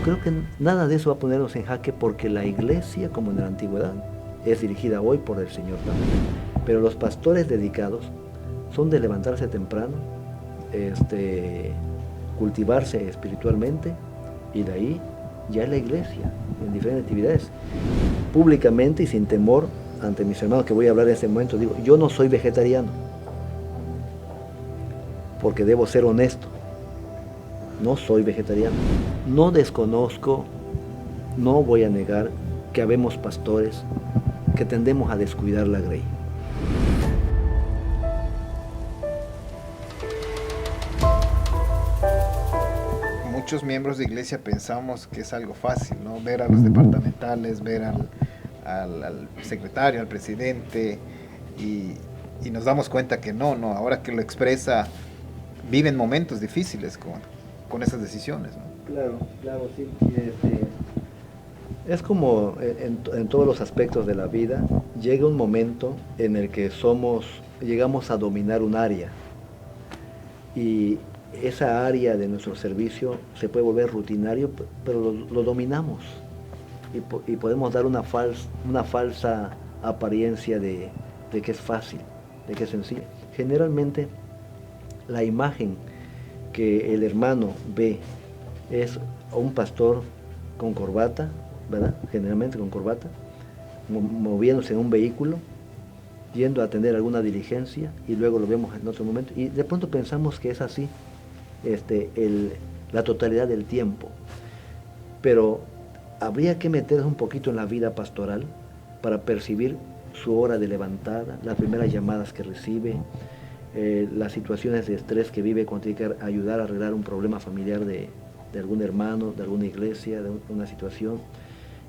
creo que nada de eso va a ponernos en jaque porque la iglesia, como en la antigüedad, es dirigida hoy por el Señor también. Pero los pastores dedicados son de levantarse temprano, cultivarse espiritualmente y de ahí ya en la iglesia, en diferentes actividades, públicamente y sin temor ante mis hermanos que voy a hablar en este momento, digo, yo no soy vegetariano, porque debo ser honesto, no soy vegetariano, no desconozco, no voy a negar que habemos pastores que tendemos a descuidar la grey. Muchos miembros de iglesia pensamos que es algo fácil, ¿no? Ver a los departamentales, ver al secretario, al presidente, y nos damos cuenta que no, ahora que lo expresa, viven momentos difíciles con esas decisiones, ¿no? Claro, sí. Es como en todos los aspectos de la vida, llega un momento en el que llegamos a dominar un área y esa área de nuestro servicio se puede volver rutinario, pero lo dominamos y podemos dar una falsa apariencia de que es fácil, de que es sencillo. Generalmente la imagen que el hermano ve es un pastor con corbata, ¿verdad? Generalmente con corbata, moviéndose en un vehículo, yendo a atender alguna diligencia y luego lo vemos en otro momento y de pronto pensamos que es así la totalidad del tiempo. Pero habría que meterse un poquito en la vida pastoral para percibir su hora de levantada, las primeras llamadas que recibe, las situaciones de estrés que vive cuando tiene que ayudar a arreglar un problema familiar de algún hermano, de alguna iglesia, de una situación,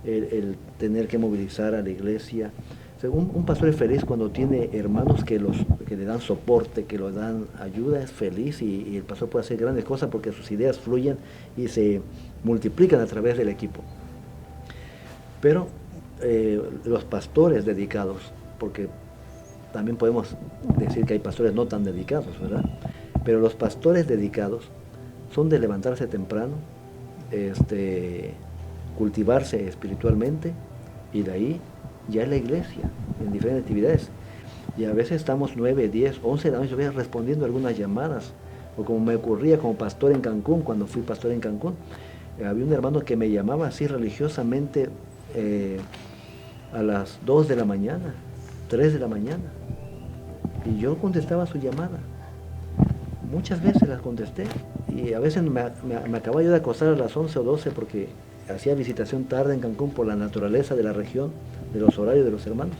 el tener que movilizar a la iglesia. O sea, un pastor es feliz cuando tiene hermanos que le dan soporte, que le dan ayuda, es feliz y el pastor puede hacer grandes cosas porque sus ideas fluyen y se multiplican a través del equipo. Pero los pastores dedicados, porque también podemos decir que hay pastores no tan dedicados, ¿verdad? Pero los pastores dedicados son de levantarse temprano, cultivarse espiritualmente y de ahí ya en la iglesia, en diferentes actividades. Y a veces estamos 9, 10, 11 de la noche respondiendo algunas llamadas, o como me ocurría como pastor en Cancún, cuando fui pastor en Cancún, había un hermano que me llamaba así religiosamente a las 2 de la mañana, 3 de la mañana, y yo contestaba su llamada. Muchas veces las contesté y a veces me acababa yo de acostar a las 11 o 12 porque hacía visitación tarde en Cancún por la naturaleza de la región, de los horarios de los hermanos.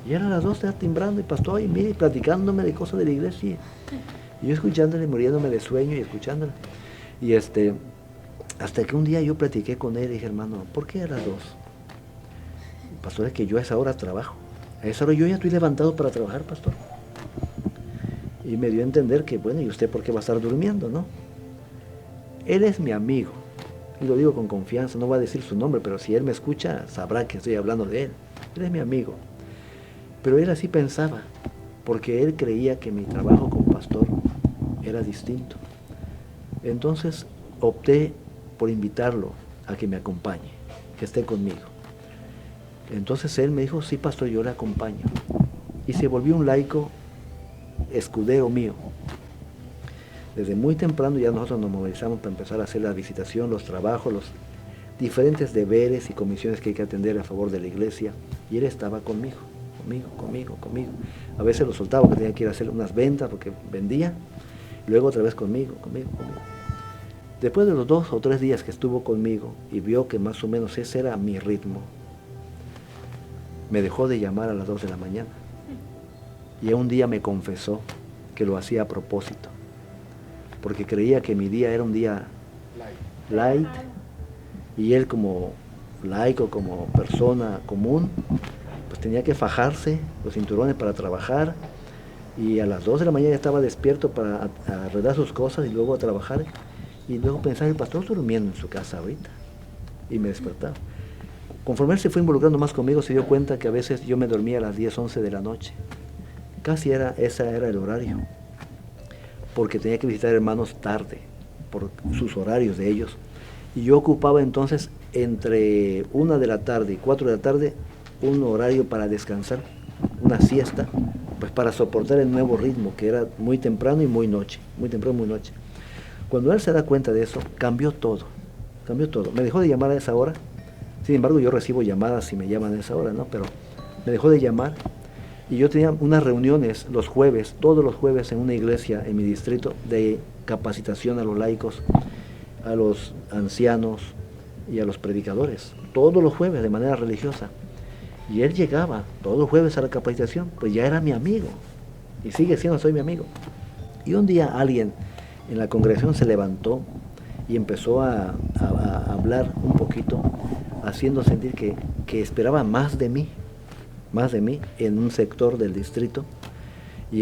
Y eran las 12, estaba timbrando y pastor ahí, mire, platicándome de cosas de la iglesia. Y yo escuchándole, muriéndome de sueño y escuchándole. Y hasta que un día yo platiqué con él y dije, hermano, ¿por qué a las 2? Pastor, es que yo a esa hora trabajo. A esa hora yo ya estoy levantado para trabajar, pastor. Y me dio a entender que, bueno, ¿y usted por qué va a estar durmiendo, no? Él es mi amigo. Y lo digo con confianza, no va a decir su nombre, pero si él me escucha, sabrá que estoy hablando de él. Él es mi amigo. Pero él así pensaba, porque él creía que mi trabajo como pastor era distinto. Entonces opté por invitarlo a que me acompañe, que esté conmigo. Entonces él me dijo, sí, pastor, yo le acompaño. Y se volvió un laico escudero mío. Desde muy temprano ya nosotros nos movilizamos para empezar a hacer la visitación, los trabajos, los diferentes deberes y comisiones que hay que atender a favor de la iglesia. Y él estaba conmigo. A veces lo soltaba porque tenía que ir a hacer unas ventas porque vendía. Luego otra vez conmigo. Después de los 2 o 3 días que estuvo conmigo y vio que más o menos ese era mi ritmo, me dejó de llamar a las 2 de la mañana. Y un día me confesó que lo hacía a propósito, porque creía que mi día era un día light, y él como laico, como persona común, pues tenía que fajarse los cinturones para trabajar, y a las 2 de la mañana ya estaba despierto para arreglar sus cosas y luego a trabajar, y luego pensaba, el pastor está durmiendo en su casa ahorita, y me despertaba. Conforme él se fue involucrando más conmigo, se dio cuenta que a veces yo me dormía a las 10, 11 de la noche. Casi ese era el horario, porque tenía que visitar hermanos tarde, por sus horarios de ellos, Y yo ocupaba entonces entre 1 de la tarde y 4 de la tarde un horario para descansar, una siesta, pues para soportar el nuevo ritmo, que era muy temprano y muy noche, muy temprano y muy noche. Cuando él se da cuenta de eso, cambió todo, cambió todo. Me dejó de llamar a esa hora, sin embargo yo recibo llamadas si me llaman a esa hora, ¿no? Pero me dejó de llamar y yo tenía unas reuniones los jueves, todos los jueves en una iglesia en mi distrito de capacitación a los laicos, a los ancianos y a los predicadores, todos los jueves de manera religiosa. Y él llegaba todos los jueves a la capacitación, pues ya era mi amigo, y sigue siendo, soy mi amigo. Y un día alguien en la congregación se levantó y empezó a hablar un poquito, haciendo sentir que esperaba más de mí en un sector del distrito. Y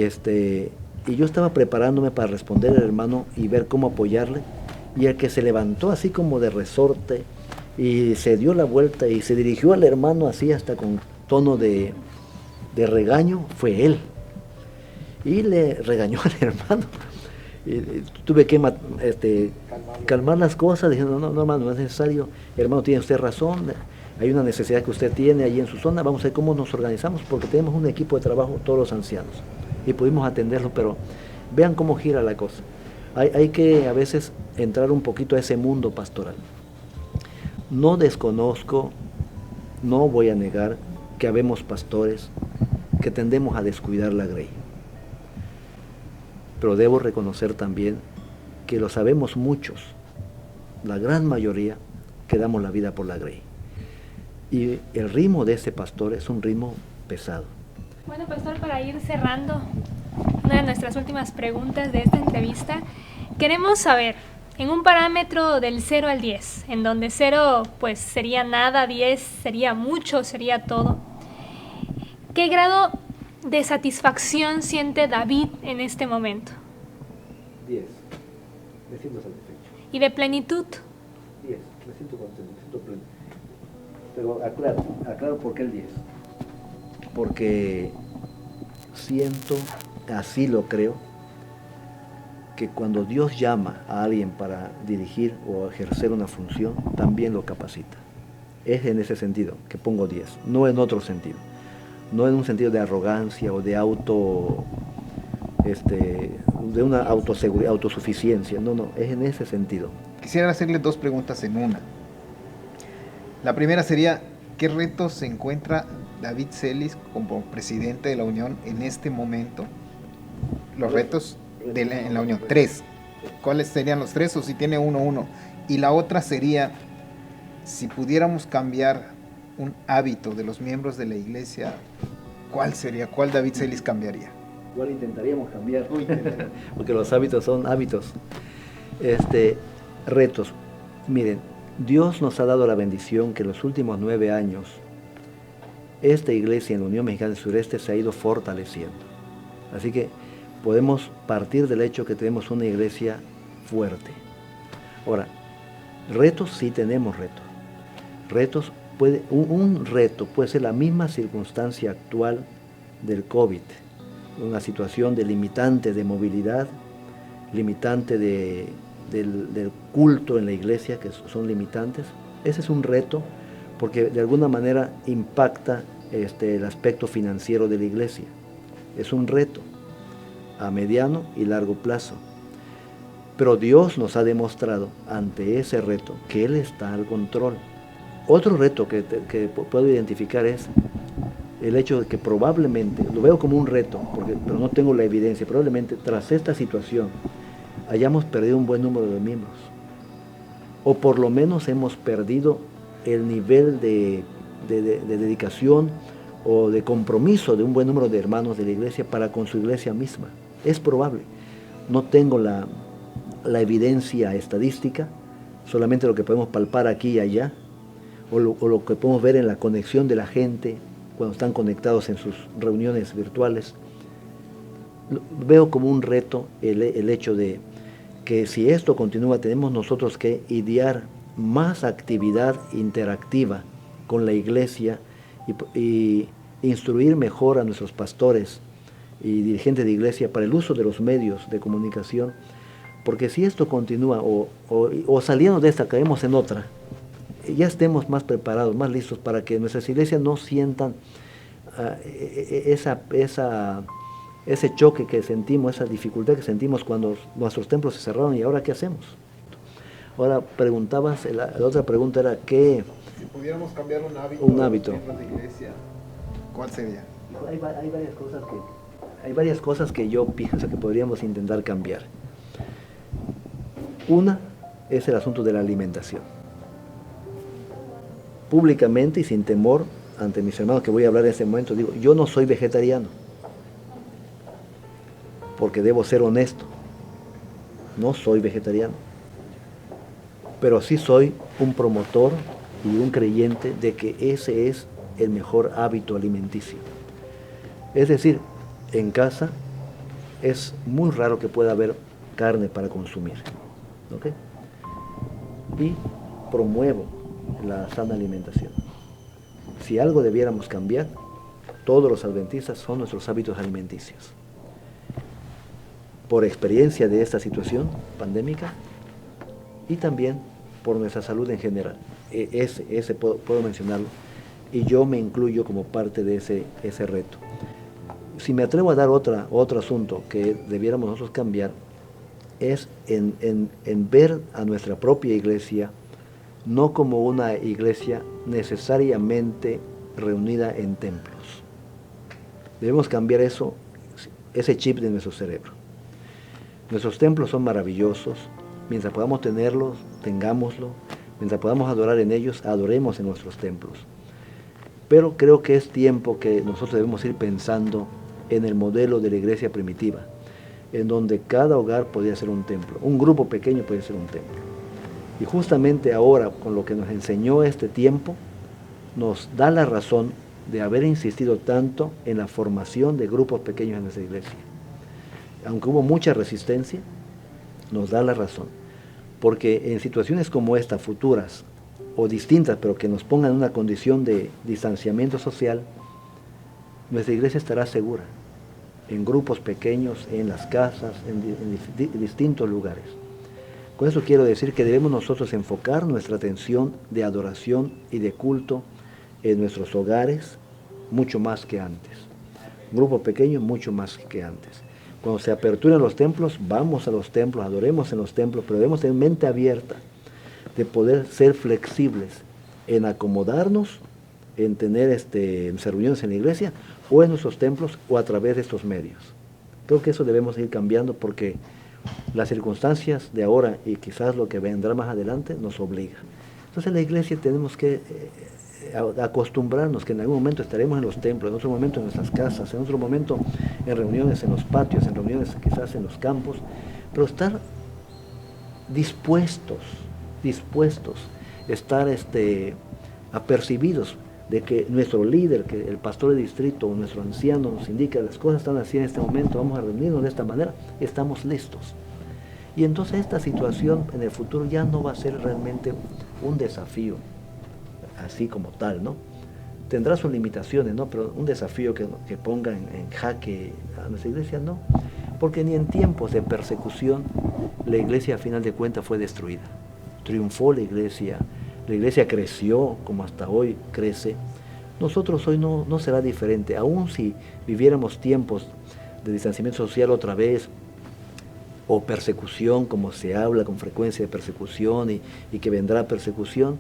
yo estaba preparándome para responder al hermano y ver cómo apoyarle. Y el que se levantó así como de resorte y se dio la vuelta y se dirigió al hermano así hasta con tono de regaño, fue él. Y le regañó al hermano. Y tuve que calmar las cosas, diciendo, no, hermano, no es necesario, hermano, tiene usted razón, hay una necesidad que usted tiene allí en su zona, vamos a ver cómo nos organizamos, porque tenemos un equipo de trabajo, todos los ancianos, y pudimos atenderlo, pero vean cómo gira la cosa. Hay que a veces entrar un poquito a ese mundo pastoral. No desconozco, no voy a negar que habemos pastores que tendemos a descuidar la grey. Pero debo reconocer también que lo sabemos muchos, la gran mayoría, que damos la vida por la grey. Y el ritmo de ese pastor es un ritmo pesado. Bueno, pastor, para ir cerrando una de nuestras últimas preguntas de esta entrevista, queremos saber, en un parámetro del 0 al 10, en donde 0 pues sería nada, 10 sería mucho, sería todo, ¿qué grado de satisfacción siente David en este momento? 10, me siento satisfecho. ¿Y de plenitud? 10, me siento contento, me siento pleno. Pero aclaro por qué el 10. Porque siento, así lo creo, que cuando Dios llama a alguien para dirigir o ejercer una función, también lo capacita. Es en ese sentido que pongo 10, no en otro sentido. No en un sentido de arrogancia o de de una autosuficiencia. No, es en ese sentido. Quisiera hacerle dos preguntas en una. La primera sería, ¿qué retos se encuentra David Celis como presidente de la Unión en este momento? Los retos en la Unión. 3. ¿Cuáles serían los 3 o si tiene uno? Y la otra sería, si pudiéramos cambiar un hábito de los miembros de la iglesia, ¿cuál sería? ¿Cuál David Celis cambiaría? ¿Cuál intentaríamos cambiar? Porque los hábitos son hábitos. Retos. Miren, Dios nos ha dado la bendición que en los últimos 9 años esta iglesia en la Unión Mexicana del Sureste se ha ido fortaleciendo. Así que podemos partir del hecho que tenemos una iglesia fuerte. Ahora, retos sí tenemos retos. Un reto puede ser la misma circunstancia actual del COVID, una situación de limitante de movilidad, limitante del culto en la iglesia, que son limitantes. Ese es un reto porque de alguna manera impacta el aspecto financiero de la iglesia. Es un reto a mediano y largo plazo. Pero Dios nos ha demostrado pero ese reto que Él está al control. Otro reto que puedo identificar es el hecho de que probablemente, lo veo como un reto, pero no tengo la evidencia, probablemente tras esta situación hayamos perdido un buen número de miembros. O por lo menos hemos perdido el nivel de dedicación o de compromiso de un buen número de hermanos de la iglesia para con su iglesia misma. Es probable. No tengo la evidencia estadística, solamente lo que podemos palpar aquí y allá, o lo que podemos ver en la conexión de la gente cuando están conectados en sus reuniones virtuales. Veo como un reto el hecho de que si esto continúa, tenemos nosotros que idear más actividad interactiva con la iglesia y instruir mejor a nuestros pastores y dirigentes de iglesia para el uso de los medios de comunicación, Porque si esto continúa o saliendo de esta caemos en otra, ya estemos más preparados, más listos para que nuestras iglesias no sientan ese choque que sentimos, esa dificultad que sentimos cuando nuestros templos se cerraron. ¿Y ahora qué hacemos? Ahora preguntabas, la otra pregunta era ¿qué? Si pudiéramos cambiar un hábito, Un hábito. de los miembros de iglesia, ¿cuál sería? Hay varias cosas que yo pienso que podríamos intentar cambiar. Una es el asunto de la alimentación. Públicamente y sin temor ante mis hermanos que voy a hablar en este momento, digo, yo no soy vegetariano, porque debo ser honesto. No soy vegetariano, pero sí soy un promotor y un creyente de que ese es el mejor hábito alimenticio. Es decir, en casa es muy raro que pueda haber carne para consumir, ¿ok? Y promuevo la sana alimentación. Si algo debiéramos cambiar, todos los adventistas, son nuestros hábitos alimenticios. Por experiencia de esta situación pandémica y también por nuestra salud en general. Ese puedo mencionarlo, y yo me incluyo como parte de ese reto. Si me atrevo a dar otro asunto que debiéramos nosotros cambiar, es en ver a nuestra propia iglesia no como una iglesia necesariamente reunida en templos. Debemos cambiar ese chip de nuestro cerebro. Nuestros templos son maravillosos. Mientras podamos tenerlos, tengámoslo. Mientras podamos adorar en ellos, adoremos en nuestros templos. Pero creo que es tiempo que nosotros debemos ir pensando en el modelo de la iglesia primitiva, en donde cada hogar podía ser un templo, un grupo pequeño podía ser un templo. Y justamente ahora, con lo que nos enseñó este tiempo, nos da la razón de haber insistido tanto en la formación de grupos pequeños en nuestra iglesia. Aunque hubo mucha resistencia, nos da la razón. Porque en situaciones como esta, futuras o distintas, pero que nos pongan en una condición de distanciamiento social, nuestra iglesia estará segura, en grupos pequeños, en las casas, en distintos lugares. Con eso quiero decir que debemos nosotros enfocar nuestra atención de adoración y de culto en nuestros hogares mucho más que antes. Grupos pequeños mucho más que antes. Cuando se aperturen los templos, vamos a los templos, adoremos en los templos, pero debemos tener mente abierta de poder ser flexibles en acomodarnos, en tener reuniones en la iglesia o en nuestros templos o a través de estos medios. Creo que eso debemos ir cambiando porque las circunstancias de ahora y quizás lo que vendrá más adelante nos obliga. Entonces en la iglesia tenemos que acostumbrarnos que en algún momento estaremos en los templos, en otro momento en nuestras casas, en otro momento en reuniones en los patios, en reuniones quizás en los campos, pero estar dispuestos, estar apercibidos de que nuestro líder, que el pastor de distrito o nuestro anciano nos indica las cosas están así en este momento, vamos a reunirnos de esta manera, estamos listos. Y entonces esta situación en el futuro ya no va a ser realmente un desafío, así como tal, ¿no? Tendrá sus limitaciones, ¿no? Pero un desafío que ponga en jaque a nuestra iglesia, no. Porque ni en tiempos de persecución la iglesia a final de cuentas fue destruida. Triunfó la iglesia creció como hasta hoy crece. Nosotros hoy no será diferente, aun si viviéramos tiempos de distanciamiento social otra vez, o persecución, como se habla con frecuencia de persecución y que vendrá persecución.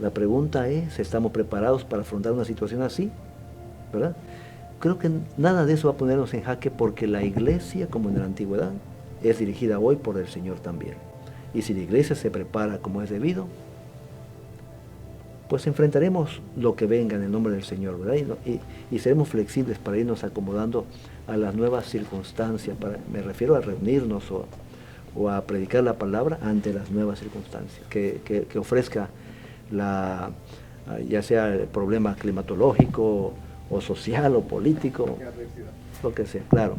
La pregunta es, ¿estamos preparados para afrontar una situación así? ¿Verdad? Creo que nada de eso va a ponernos en jaque porque la iglesia, como en la antigüedad, es dirigida hoy por el Señor también. Y si la iglesia se prepara como es debido, pues enfrentaremos lo que venga en el nombre del Señor, ¿verdad? Y seremos flexibles para irnos acomodando a las nuevas circunstancias. Me refiero a reunirnos o a predicar la palabra ante las nuevas circunstancias que ofrezca ya sea el problema climatológico o social o político, lo que sea, claro.